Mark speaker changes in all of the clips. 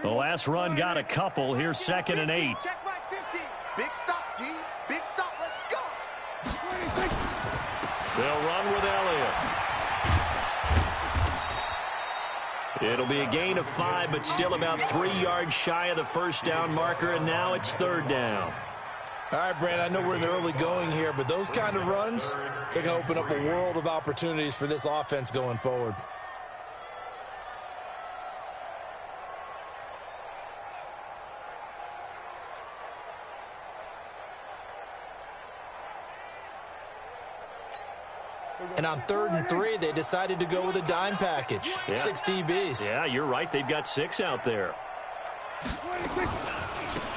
Speaker 1: The last run got a couple. Here's 2nd and 8.
Speaker 2: Check my 50. Big stop, G. Big stop. Let's go.
Speaker 1: They'll run with Elliott. It'll be a gain of 5, but still about 3 yards shy of the first down marker, and now it's 3rd down.
Speaker 3: All right, Brandon, I know we're in the early going here, but those kind of runs, they're going to open up a world of opportunities for this offense going forward. And on 3rd and 3, they decided to go with a dime package. Yeah. 6 DBs.
Speaker 1: Yeah, you're right. They've got 6 out there.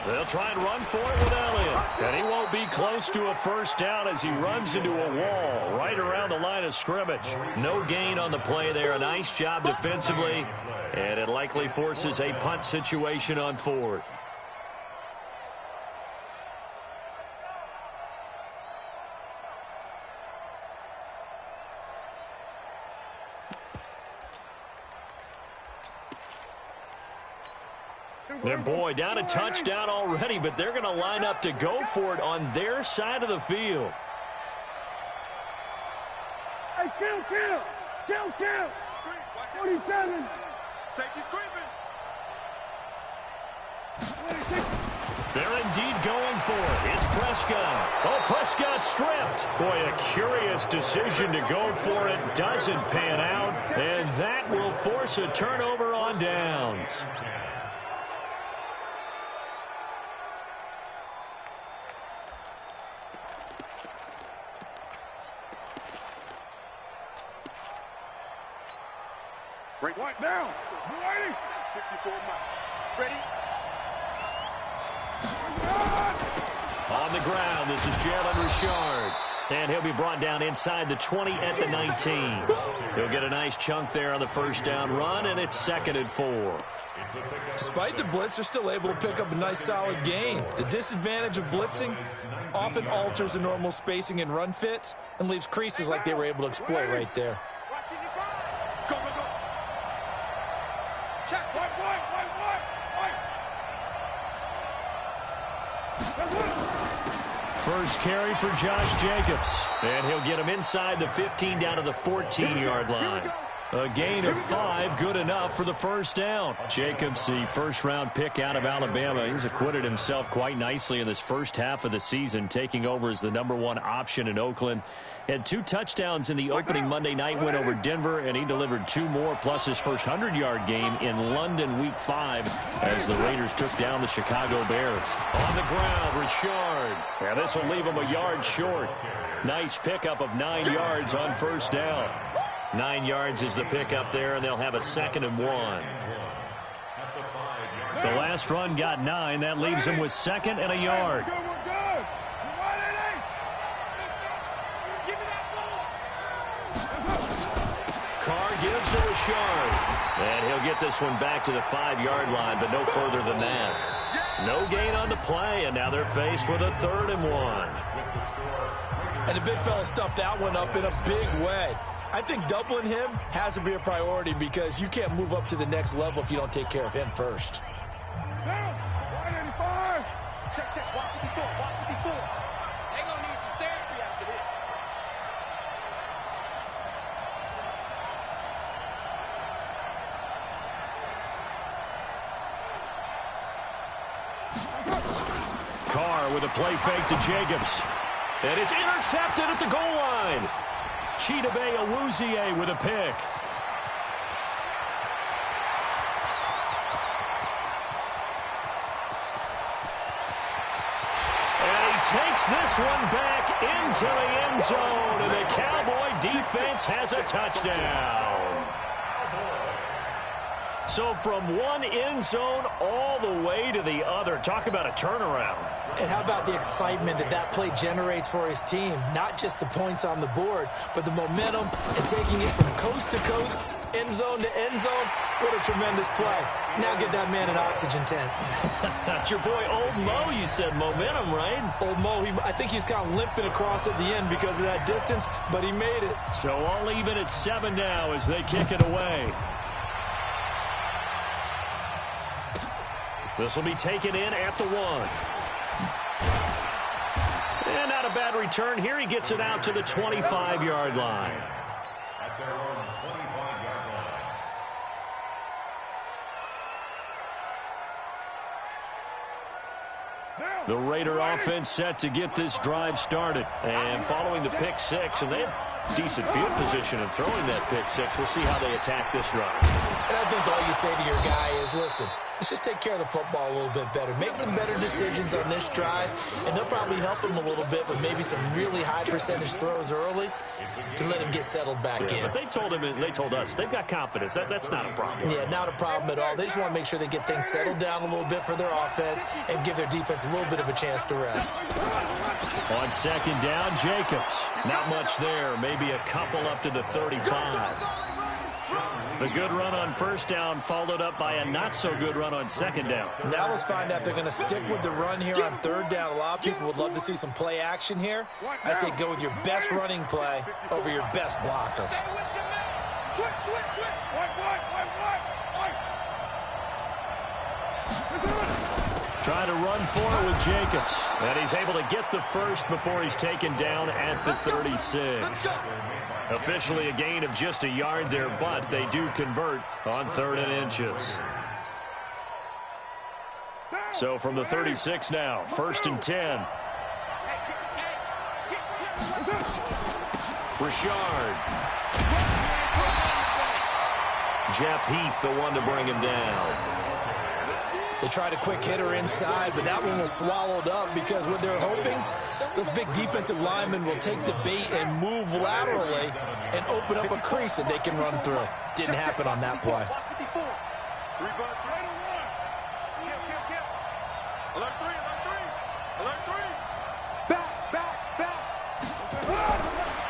Speaker 1: They'll try and run for it with Elliott. And he won't be close to a first down as he runs into a wall right around the line of scrimmage. No gain on the play there. A nice job defensively. And it likely forces a punt situation on 4th. And boy, down a touchdown already, but they're going to line up to go for it on their side of the field.
Speaker 4: Hey, kill. 47.
Speaker 2: Safety's creeping.
Speaker 1: They're indeed going for it. It's Prescott. Oh, Prescott stripped. Boy, a curious decision to go for it. Doesn't pan out, and that will force a turnover on downs.
Speaker 4: Break right down. Ready?
Speaker 2: 54 miles. Ready?
Speaker 1: On the ground, this is Jalen Richard. And he'll be brought down inside the 20 at the 19. He'll get a nice chunk there on the first down run, and it's 2nd and 4.
Speaker 3: Despite the blitz, they're still able to pick up a nice solid gain. The disadvantage of blitzing often alters the normal spacing and run fits and leaves creases like they were able to exploit right there.
Speaker 2: Go. Check.
Speaker 4: White.
Speaker 1: First carry for Josh Jacobs. And he'll get him inside the 15 down to the 14-yard line. A gain of 5, good enough for the first down. Jacobs, the first-round pick out of Alabama. He's acquitted himself quite nicely in this first half of the season, taking over as the #1 option in Oakland. Had 2 touchdowns in the opening Monday night win over Denver, and he delivered 2 more, plus his first 100-yard game in London Week 5 as the Raiders took down the Chicago Bears. On the ground, Richard. And this will leave him a yard short. Nice pickup of 9 yards on first down. 9 yards is the pickup there, and they'll have a 2nd and 1. The last run got 9. That leaves him with 2nd and a yard. Carr gives to Richard. And he'll get this one back to the 5-yard line, but no further than that. No gain on the play, and now they're faced with a 3rd and 1.
Speaker 3: And the big fella stuffed that one up in a big way. I think doubling him has to be a priority because you can't move up to the next level if you don't take care of him first.
Speaker 2: Check. 154. They're going to need some therapy after this.
Speaker 1: Carr with a play fake to Jacobs. And it's intercepted at the goal line. Chidobe Awuzie with a pick. And he takes this one back into the end zone, and the Cowboy defense has a touchdown. So from one end zone all the way to the other. Talk about a turnaround.
Speaker 3: And how about the excitement that play generates for his team? Not just the points on the board, but the momentum and taking it from coast to coast, end zone to end zone. What a tremendous play. Now get that man an oxygen tent.
Speaker 1: That's your boy Old Mo, you said. Momentum, right?
Speaker 3: Old Mo, I think he's kind of limping across at the end because of that distance, but he made it.
Speaker 1: So all even at 7 now as they kick it away. This will be taken in at the 1. And not a bad return here. He gets it out to the 25-yard line.
Speaker 5: At their own 25-yard line.
Speaker 1: The Raider offense set to get this drive started. And following the pick six, and they have decent field position in throwing that pick six. We'll see how they attack this drive.
Speaker 3: And I think all you say to your guy is, listen, let's just take care of the football a little bit better. Make some better decisions on this drive, and they'll probably help him a little bit with maybe some really high percentage throws early to let him get settled back in.
Speaker 1: But they told him, and they told us, they've got confidence. That's not a problem.
Speaker 3: Yeah, not a problem at all. They just want to make sure they get things settled down a little bit for their offense and give their defense a little bit of a chance to rest.
Speaker 1: On second down, Jacobs. Not much there. Maybe a couple up to the 35. The good run on first down followed up by a not-so-good run on second down.
Speaker 3: Now let's find out if they're going to stick with the run here on third down. A lot of people would love to see some play action here. I say go with your best running play over your best blocker.
Speaker 1: Trying to run for it with Jacobs. And he's able to get the first before he's taken down at the 36. Officially a gain of just a yard there, but they do convert on 3rd and inches. So from the 36 now, 1st and 10. Richard. Jeff Heath, the one to bring him down.
Speaker 3: They tried a quick hitter inside, but that one was swallowed up because what they're hoping, those big defensive linemen will take the bait and move laterally and open up a crease that they can run through. Didn't happen on that play.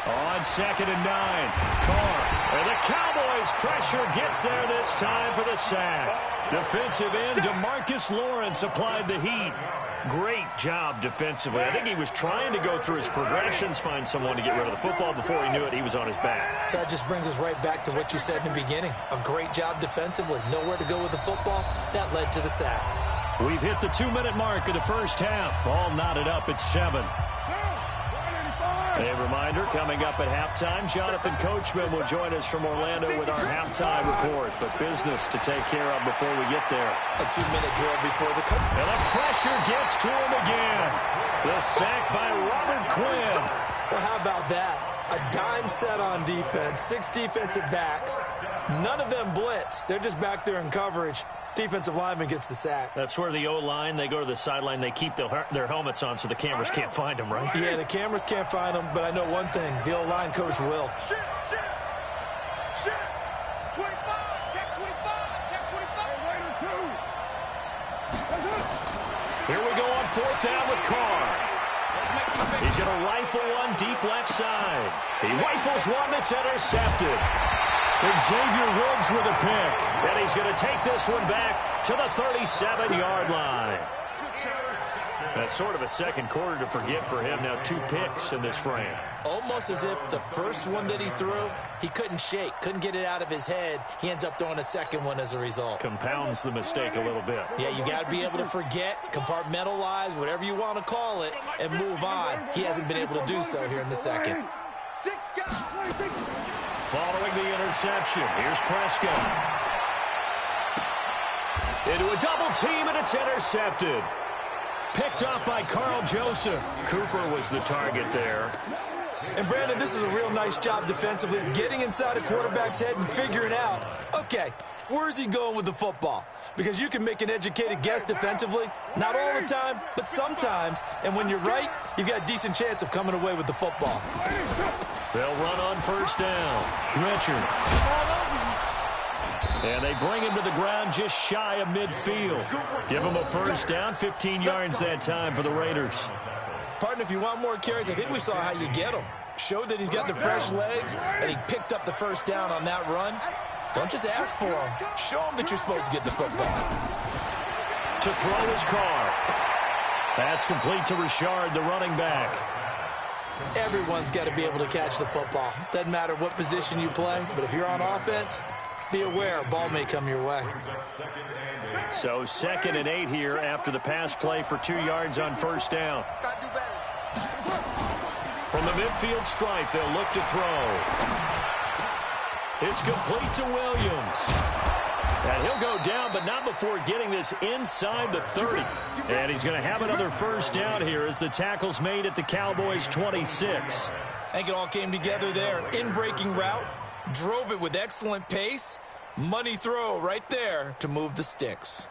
Speaker 1: On 2nd and 9, Carr. And the Cowboys' pressure gets there this time for the sack. Defensive end DeMarcus Lawrence applied the heat. Great job defensively. I think he was trying to go through his progressions, find someone to get rid of the football. Before he knew it, he was on his back.
Speaker 3: So that just brings us right back to what you said in the beginning. A great job defensively. Nowhere to go with the football. That led to the sack.
Speaker 1: We've hit the 2-minute mark of the first half. All knotted up at 7. A reminder, coming up at halftime, Jonathan Coachman will join us from Orlando with our halftime report. But business to take care of before we get there.
Speaker 3: A 2-minute drill before the cut.
Speaker 1: And the pressure gets to him again. The sack by Robert Quinn.
Speaker 3: Well, how about that? A dime set on defense, 6 defensive backs. None of them blitz. They're just back there in coverage. Defensive lineman gets the sack.
Speaker 1: That's where the O-line, they go to the sideline, they keep their helmets on so the cameras can't find them, right?
Speaker 3: Yeah, the cameras can't find them, but I know one thing. The O-line coach will.
Speaker 2: Shit. 25, check 25, check 25.
Speaker 1: Here we go on 4th down with Carr. He's going to rifle one deep left side. He rifles one that's intercepted. Xavier Woods with a pick. And he's going to take this one back to the 37-yard line. That's sort of a second quarter to forget for him. Now 2 picks in this frame.
Speaker 3: Almost as if the first one that he threw, he couldn't shake, couldn't get it out of his head. He ends up throwing a second one as a result.
Speaker 1: Compounds the mistake a little bit.
Speaker 3: Yeah, you got to be able to forget, compartmentalize, whatever you want to call it, and move on. He hasn't been able to do so here in the second.
Speaker 1: Following the interception, here's Prescott. Into a double team, and it's intercepted. Picked up by Carl Joseph. Cooper was the target there.
Speaker 3: And, Brandon, this is a real nice job defensively, getting inside a quarterback's head and figuring out, okay, where's he going with the football? Because you can make an educated guess defensively, not all the time, but sometimes. And when you're right, you've got a decent chance of coming away with the football.
Speaker 1: They'll run on first down. Richard. And they bring him to the ground just shy of midfield. Give him a first down, 15 yards that time for the Raiders.
Speaker 3: Partner, if you want more carries, I think we saw how you get him. Showed that he's got the fresh legs, and he picked up the first down on that run. Don't just ask for him. Show him that you're supposed to get the football.
Speaker 1: To throw his Carr. That's complete to Richard, the running back.
Speaker 3: Everyone's got to be able to catch the football. Doesn't matter what position you play, but if you're on offense, be aware, ball may come your way.
Speaker 1: So 2nd and 8 here after the pass play for 2 yards on first down. From the midfield stripe, they'll look to throw. It's complete to Williams. And he'll go down, but not before getting this inside the 30. And he's going to have another first down here as the tackle's made at the Cowboys' 26.
Speaker 3: I think it all came together there. In-breaking route, drove it with excellent pace. Money throw right there to move the sticks.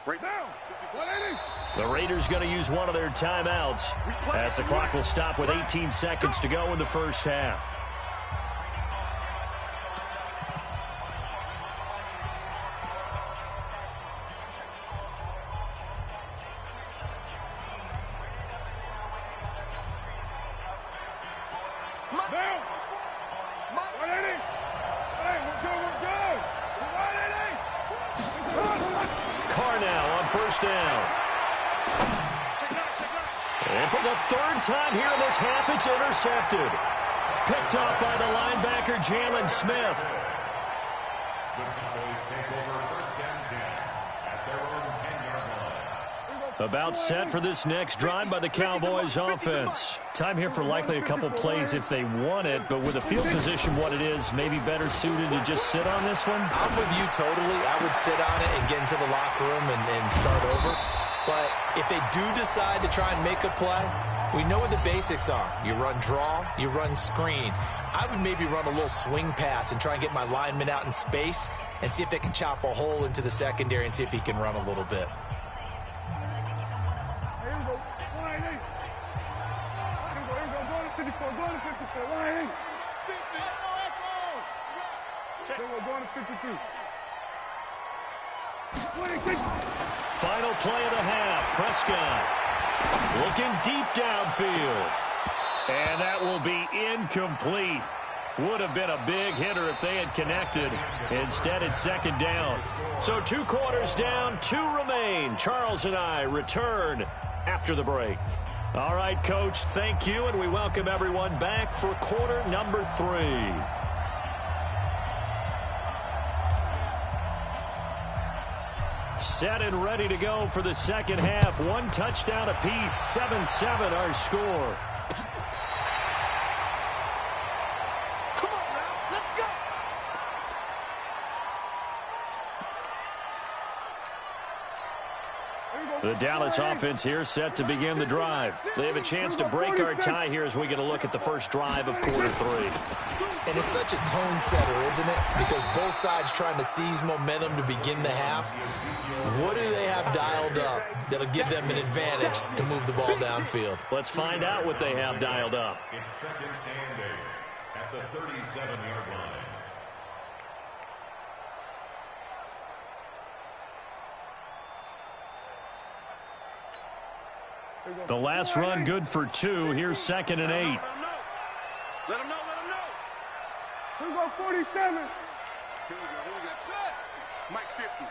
Speaker 4: Right now. 180.
Speaker 1: The Raiders going to use one of their timeouts as the clock will stop with 18 seconds to go in the first half. And for the 3rd time here in this half, it's intercepted. Picked off by the linebacker, Jalen Smith.
Speaker 5: The Cowboys take over 1st and 10 at their own 10-yard line.
Speaker 1: About set for this next drive by the Cowboys offense. Time here for likely a couple plays if they want it, but with the field position what it is, maybe better suited to just sit on this one?
Speaker 3: I'm with you totally. I would sit on it and get into the locker room and start over. But if they do decide to try and make a play, we know what the basics are. You run draw, you run screen. I would maybe run a little swing pass and try and get my lineman out in space and see if they can chop a hole into the secondary and see if he can run a little bit.
Speaker 4: Here we go. 180. Here we go. Go to 54. Go to 54. 180. Here we go. Go to 52. 26.
Speaker 1: Final play of the half. Prescott looking deep downfield. And that will be incomplete. Would have been a big hitter if they had connected. Instead, it's 2nd down. So 2 quarters down, 2 remain. Charles and I return after the break. All right, Coach, thank you, and we welcome everyone back for quarter number 3. Set and ready to go for the 2nd half. 1 touchdown apiece, 7-7 our score.
Speaker 2: Come on now, let's go.
Speaker 1: The Dallas offense here set to begin the drive. They have a chance to break our tie here as we get a look at the first drive of quarter 3.
Speaker 3: And it's such a tone setter, isn't it? Because both sides trying to seize momentum to begin the half. What do they have dialed up that'll give them an advantage to move the ball downfield?
Speaker 1: Let's find out what they have dialed up.
Speaker 5: It's 2nd and 8 at the 37-yard line.
Speaker 1: The last run good for 2. Here's 2nd and 8.
Speaker 2: Let him know.
Speaker 4: Here we go. 47.
Speaker 2: Here we go. Set. Mike 50.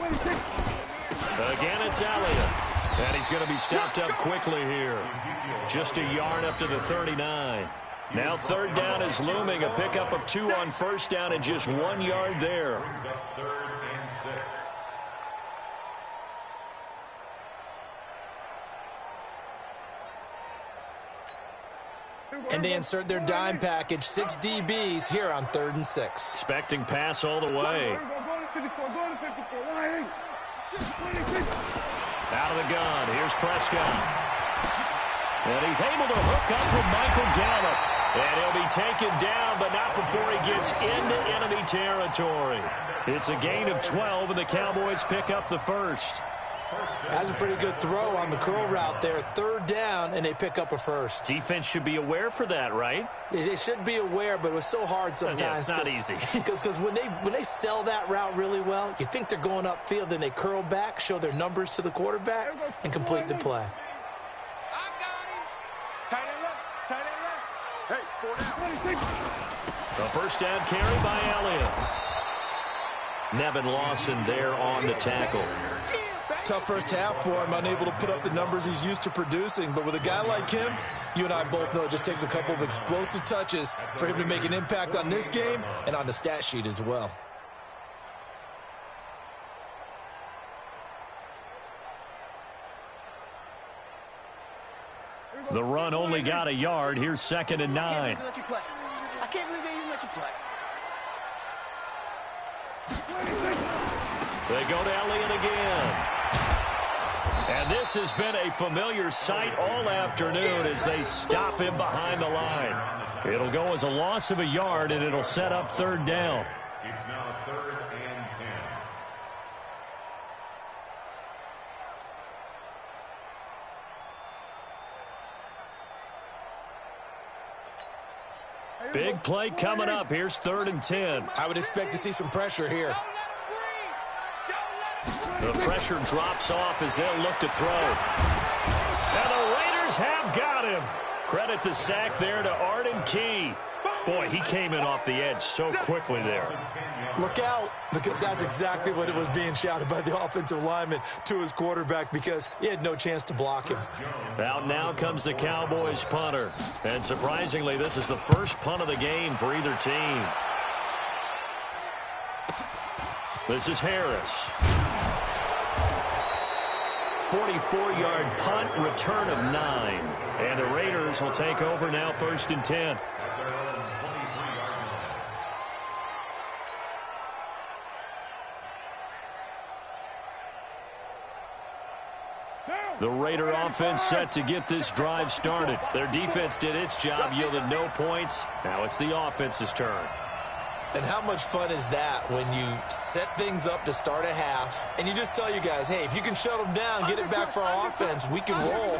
Speaker 4: 26.
Speaker 1: Again, it's Elliott. And he's going to be stopped up quickly here. Just a yard up to the 39. Now 3rd down is looming. A pickup of 2 on first down and just 1 yard there.
Speaker 5: Brings up 3rd and 6.
Speaker 3: And they insert their dime package, 6 DBs here on 3rd and 6.
Speaker 1: Expecting pass all the way.
Speaker 4: Go to 54. Go to 54. 180. 26.
Speaker 1: Out of the gun. Here's Prescott. And he's able to hook up with Michael Gallup. And he'll be taken down, but not before he gets into enemy territory. It's a gain of 12, and the Cowboys pick up the first.
Speaker 3: That's a pretty good throw on the curl route there. 3rd down, and they pick up a first.
Speaker 1: Defense should be aware for that, right?
Speaker 3: They should be aware, but it was so hard sometimes.
Speaker 1: Yeah, it's not easy.
Speaker 3: Because when they sell that route really well, you think they're going upfield, then they curl back, show their numbers to the quarterback, and complete the play.
Speaker 2: I got him. Tight end left. Tight end left. Hey, 4 down.
Speaker 1: A first down carry by Elliott. Nevin Lawson there on the tackle.
Speaker 2: Yeah, baby.
Speaker 3: Tough first half for him, unable to put up the numbers he's used to producing. But with a guy like him, you and I both know it just takes a couple of explosive touches for him to make an impact on this game and on the stat sheet as well.
Speaker 1: The run only got a yard. Here's 2nd and 9.
Speaker 2: I can't believe they even let you play.
Speaker 1: They go to Elliott again. And this has been a familiar sight all afternoon as they stop him behind the line. It'll go as a loss of a yard, and it'll set up 3rd down.
Speaker 5: It's now 3rd and 10.
Speaker 1: Big play coming up. Here's 3rd and 10.
Speaker 3: I would expect to see some pressure here.
Speaker 1: The pressure drops off as they'll look to throw. And the Raiders have got him. Credit the sack there to Arden Key. Boy, he came in off the edge so quickly there.
Speaker 3: Look out, because that's exactly what it was being shouted by the offensive lineman to his quarterback, because he had no chance to block him.
Speaker 1: Out now comes the Cowboys punter. And surprisingly, this is the first punt of the game for either team. This is Harris. 44-yard punt, return of 9. And the Raiders will take over now 1st and 10. The Raider offense set to get this drive started. Their defense did its job, yielded no points. Now it's the offense's turn.
Speaker 3: And how much fun is that when you set things up to start a half and you just tell you guys, hey, if you can shut them down, get it back for our offense, we can roll.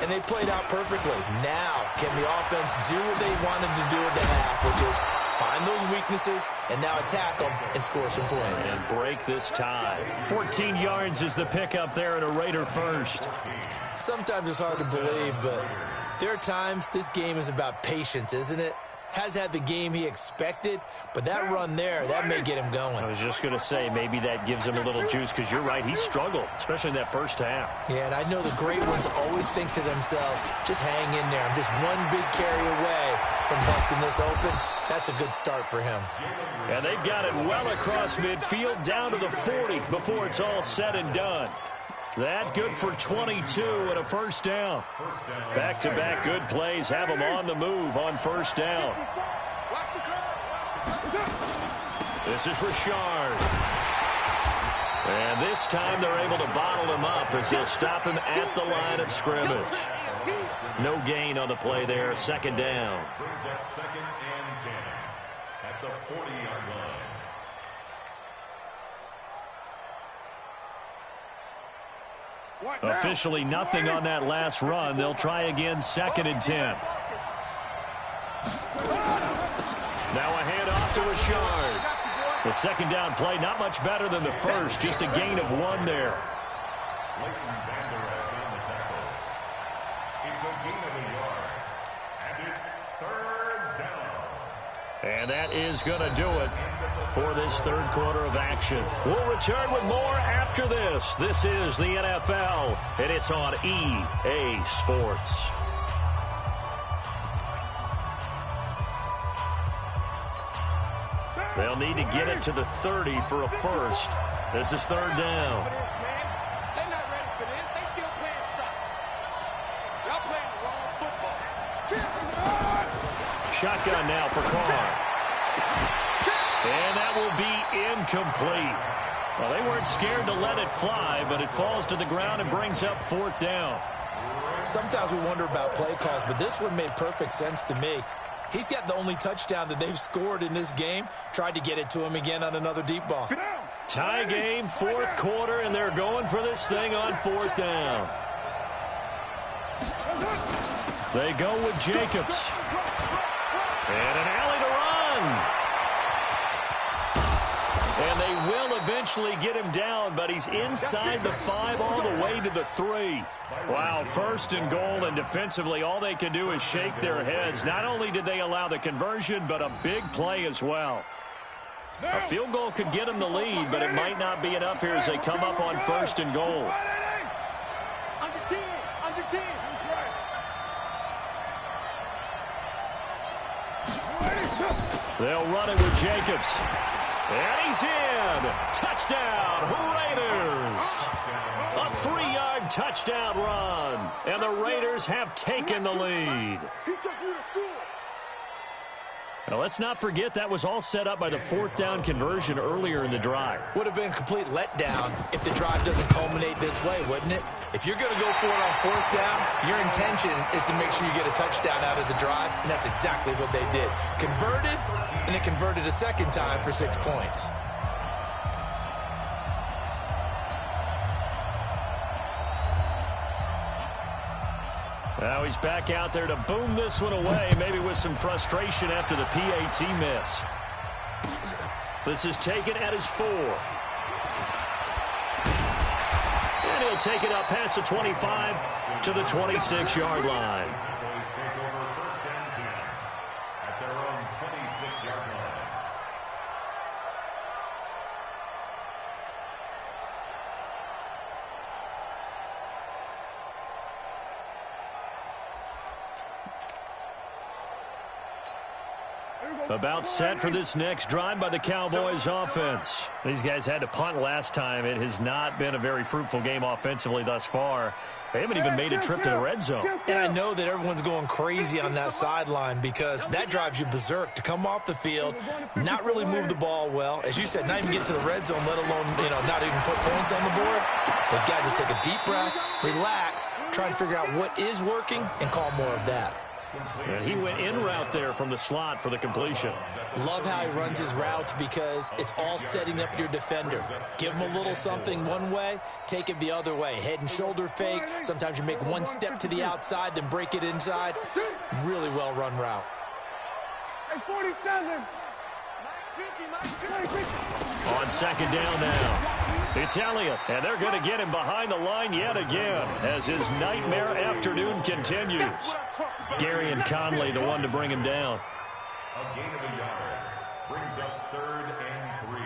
Speaker 3: And they played out perfectly. Now, can the offense do what they wanted to do at the half, which is find those weaknesses and now attack them and score some points.
Speaker 1: And break this tie. 14 yards is the pickup there at a Raider first.
Speaker 3: Sometimes it's hard to believe, but there are times this game is about patience, isn't it? Has had the game he expected, but that run there, that may get him going.
Speaker 1: I was just going to say, maybe that gives him a little juice, because you're right, he struggled, especially in that first half.
Speaker 3: Yeah, and I know the great ones always think to themselves, just hang in there. I'm just one big carry away from busting this open. That's a good start for him.
Speaker 1: And they've got it well across midfield, down to the 40 before it's all said and done. That good for 22 and a first down. Back-to-back good plays have them on the move on first down. This is Richard. And this time they're able to bottle him up as they'll stop him at the line of scrimmage. No gain on the play there, 2nd down.
Speaker 5: Brings up 2nd and 10 at the 40-yard line.
Speaker 1: Officially nothing on that last run. They'll try again, 2nd and 10. Now a handoff to Richard. The 2nd down play, not much better than the first, just a gain of 1 there.
Speaker 5: It's a gain of a yard, and it's 3rd down.
Speaker 1: And that is going to do it for this 3rd quarter of action. We'll return with more after this. This is the NFL, and it's on EA Sports. They'll need to get it to the 30 for a first. This is 3rd down.
Speaker 2: They're not ready for this. They still playing soccer. Y'all playing the wrong football.
Speaker 1: Shotgun now for Carr. And that will be incomplete. Well, they weren't scared to let it fly, but it falls to the ground and brings up 4th down.
Speaker 3: Sometimes we wonder about play calls, but this one made perfect sense to me. He's got the only touchdown that they've scored in this game. Tried to get it to him again on another deep ball.
Speaker 1: Tie game, 4th quarter, and they're going for this thing on 4th down. They go with Jacobs. And an alley to run. And they will eventually get him down, but he's inside the 5 all the way to the 3. Wow, 1st and goal, and defensively all they can do is shake their heads. Not only did they allow the conversion, but a big play as well. A field goal could get them the lead, but it might not be enough here as they come up on 1st and goal.
Speaker 2: Under 10. Under 10.
Speaker 1: They'll run it with Jacobs. And he's in. Touchdown, Raiders. A 3-yard touchdown run. And the Raiders have taken the lead.
Speaker 2: He took you to school.
Speaker 1: Now, let's not forget that was all set up by the 4th down conversion earlier in the drive.
Speaker 3: Would have been a complete letdown if the drive doesn't culminate this way, wouldn't it? If you're going to go for it on 4th down, your intention is to make sure you get a touchdown out of the drive, and that's exactly what they did. Converted, and it converted a second time for 6 points.
Speaker 1: Now he's back out there to boom this one away, maybe with some frustration after the PAT miss. This is taken at his 4. And he'll take it up past the 25 to the 26-yard line.
Speaker 5: Cowboys take over 1st and 10 at their own 26-yard line.
Speaker 1: About set for this next drive by the Cowboys offense. These guys had to punt last time. It has not been a very fruitful game offensively thus far. They haven't even made a trip to the red zone.
Speaker 3: And I know that everyone's going crazy on that sideline because that drives you berserk to come off the field, not really move the ball well. As you said, not even get to the red zone, let alone, not even put points on the board. They've got to just take a deep breath, relax, try and figure out what is working and call more of that.
Speaker 1: And he went in route there from the slot for the completion.
Speaker 3: Love how he runs his routes because it's all setting up your defender. Give him a little something one way, take it the other way. Head and shoulder fake. Sometimes you make one step to the outside, then break it inside. Really well run route.
Speaker 4: Hey, 47.
Speaker 1: On 2nd down now. It's Elliott, and they're going to get him behind the line yet again as his nightmare afternoon continues. Gary and Conley, the one to bring him down.
Speaker 5: A gain of a yard brings up 3rd and 3.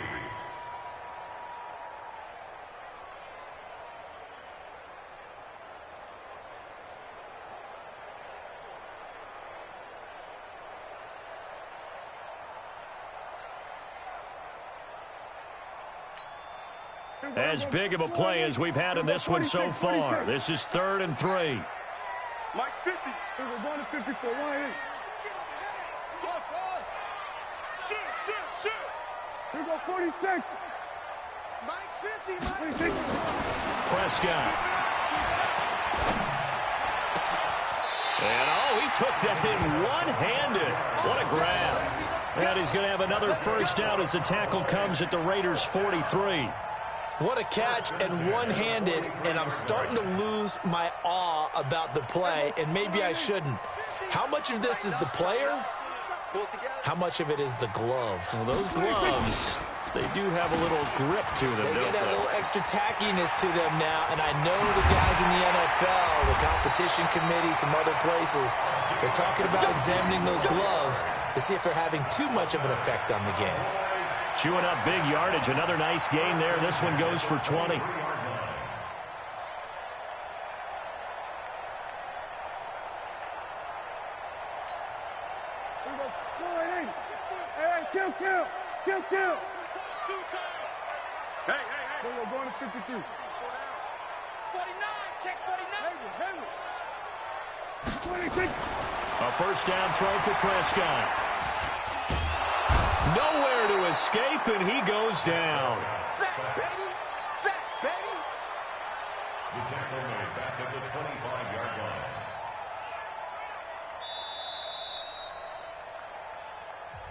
Speaker 1: As big of a play as we've had in this one so far. This is 3rd and 3.
Speaker 2: Mike's 50.
Speaker 4: We're going to 54. 1-8.
Speaker 2: Shoot.
Speaker 4: Here we go, 46.
Speaker 2: Mike's 50. Mike.
Speaker 4: 26.
Speaker 1: Prescott. And, he took that in one-handed. What a grab. And he's going to have another 1st down as the tackle comes at the Raiders' 43.
Speaker 3: What a catch and one-handed, and I'm starting to lose my awe about the play, and maybe I shouldn't. How much of this is the player? How much of it is the glove?
Speaker 1: Well, those gloves, they do have a little grip to them,
Speaker 3: They
Speaker 1: don't
Speaker 3: get a
Speaker 1: they?
Speaker 3: little extra tackiness to them now, and I know the guys in the NFL, the competition committee, some other places, they're talking about examining those gloves to see if they're having too much of an effect on the game.
Speaker 1: Chewing up big yardage. Another nice gain there. This one goes for 20.
Speaker 4: Kill.
Speaker 2: 2 times. Hey.
Speaker 4: We're going to 53.
Speaker 2: 49. Check 49.
Speaker 4: 26.
Speaker 1: A 1st down throw for Prescott. Nowhere to escape, and he goes down.
Speaker 2: Sack, baby.
Speaker 5: The tackle made back at the 25-yard line.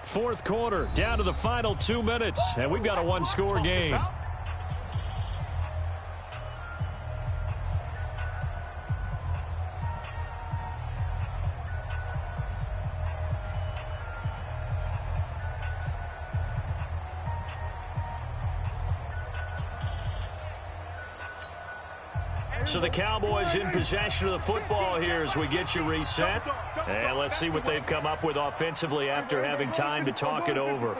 Speaker 1: Fourth quarter, down to the final 2 minutes, and we've got a one-score game. So the Cowboys in possession of the football here as we get you reset. And let's see what they've come up with offensively after having time to talk it over.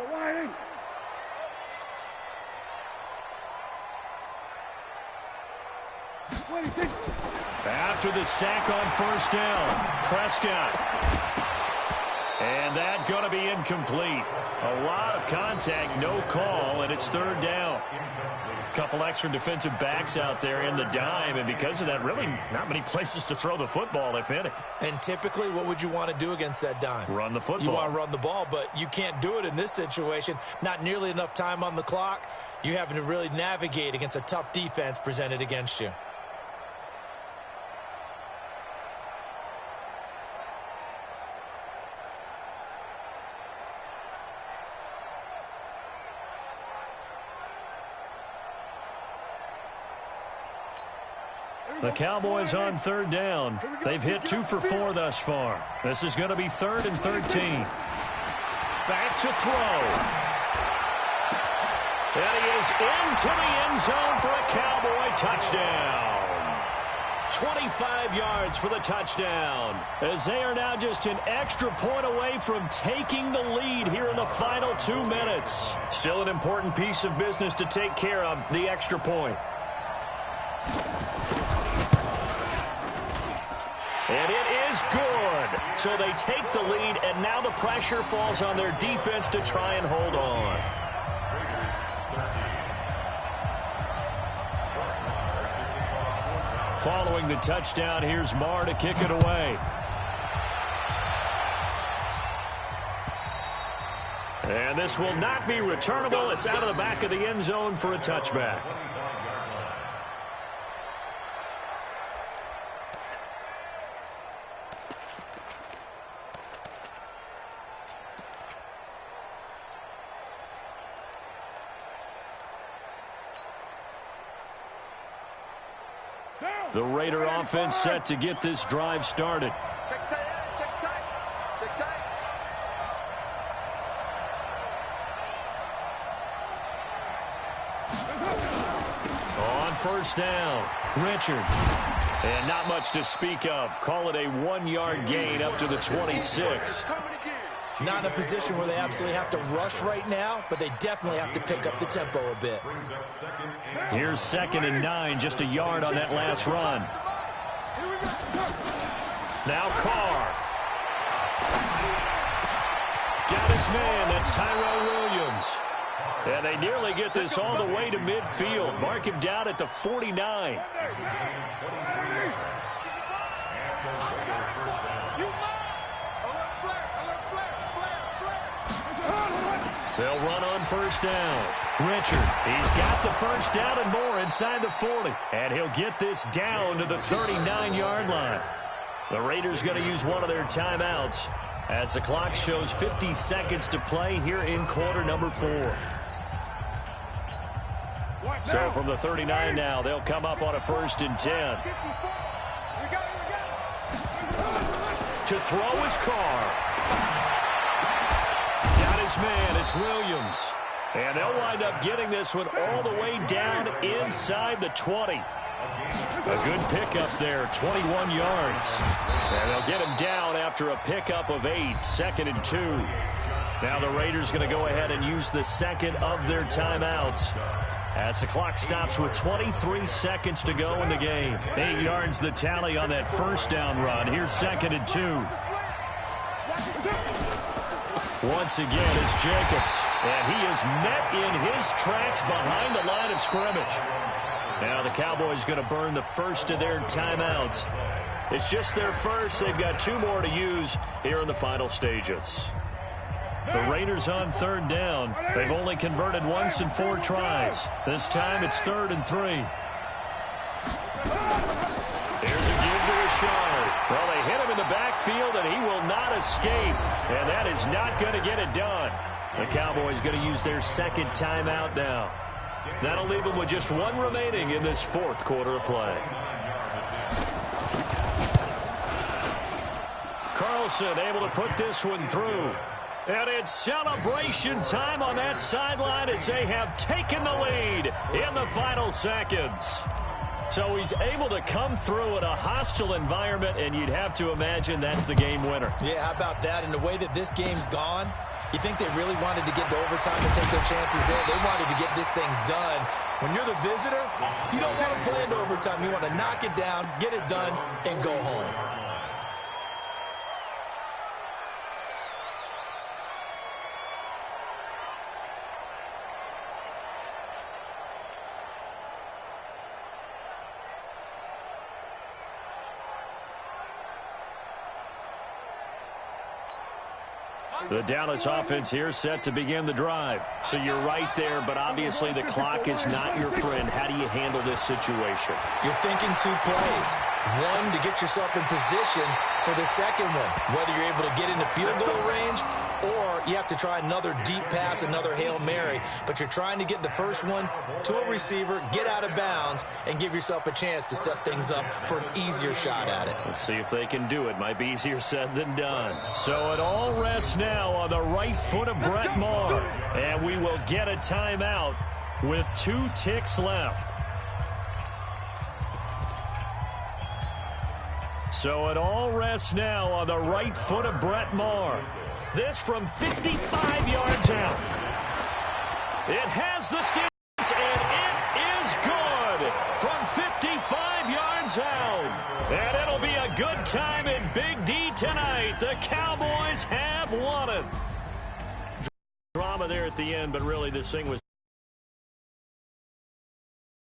Speaker 1: After the sack on first down, Prescott. And that going to be incomplete. A lot of contact, no call, and it's third down. A couple extra defensive backs out there in the dime, and because of that, really not many places to throw the football, if any.
Speaker 3: And typically, what would you want to do against that dime?
Speaker 1: Run the football.
Speaker 3: You want to run the ball, but you can't do it in this situation. Not nearly enough time on the clock. You're having to really navigate against a tough defense presented against you.
Speaker 1: The Cowboys on third down. They've hit 2 for 4 thus far. This is going to be 3rd and 13. Back to throw. And he is into the end zone for a Cowboy touchdown. 25 yards for the touchdown, as they are now just an extra point away from taking the lead here in the final 2 minutes. Still an important piece of business to take care of, the extra point. And it is good. So they take the lead, and now the pressure falls on their defense to try and hold on. Following the touchdown, here's Marr to kick it away. And this will not be returnable. It's out of the back of the end zone for a touchback. The Raider offense set to get this drive started.
Speaker 2: Check tight, check tight, check tight.
Speaker 1: On first down, Richard. And not much to speak of. Call it a 1-yard gain up to the 26.
Speaker 3: Not in a position where they absolutely have to rush right now, but they definitely have to pick up the tempo a bit.
Speaker 1: Here's 2nd and 9, just a yard on that last run. Now Carr. Got his man, that's Tyrell Williams. And they nearly get this all the way to midfield. Mark him down at the 49. They'll run on first down. Richard, he's got the first down and more inside the 40. And he'll get this down to the 39-yard line. The Raiders going to use one of their timeouts as the clock shows 50 seconds to play here in quarter number 4. So from the 39 now, they'll come up on a 1st and 10. To throw is Carr. Got his man, it's Williams. And they'll wind up getting this one all the way down inside the 20. A good pickup there, 21 yards. And they'll get him down after a pickup of 8, 2nd and 2. Now the Raiders going to go ahead and use the second of their timeouts as the clock stops with 23 seconds to go in the game. 8 yards the tally on that first down run. Here's 2nd and 2. Once again, it's Jacobs. And he is met in his tracks behind the line of scrimmage. Now the Cowboys going to burn the first of their timeouts. It's just their first. They've got 2 more to use here in the final stages. The Raiders on third down. They've only converted once in 4 tries. This time it's 3rd and 3. Here's a give to Richard. Well, they hit him in the backfield, and he will not escape. And that is not going to get it done. The Cowboys going to use their 2nd timeout now. That'll leave them with just 1 remaining in this 4th quarter of play. Carlson able to put this one through. And it's celebration time on that sideline as they have taken the lead in the final seconds. So he's able to come through in a hostile environment, and you'd have to imagine that's the game winner.
Speaker 3: Yeah, how about that? And the way that this game's gone, you think they really wanted to get to overtime and take their chances there. They wanted to get this thing done When you're the visitor, you don't want to play into overtime. You want to knock it down, get it done, and go home.
Speaker 1: The Dallas offense here set to begin the drive. So you're right there, but obviously the clock is not your friend. How do you handle this situation?
Speaker 3: You're thinking 2 plays. One, to get yourself in position for the second one, whether you're able to get into field goal range or you have to try another deep pass, another Hail Mary. But you're trying to get the first one to a receiver, get out of bounds, and give yourself a chance to set things up for an easier shot at it.
Speaker 1: Let's see if they can do it. Might be easier said than done. So it all rests now on the right foot of Brett Maher. And we will get a timeout with 2 ticks left. So it all rests now on the right foot of Brett Maher. This from 55 yards out. It has the distance, and it is good from 55 yards out. And it'll be a good time in Big D tonight. The Cowboys have won it. Drama there at the end, but really this thing was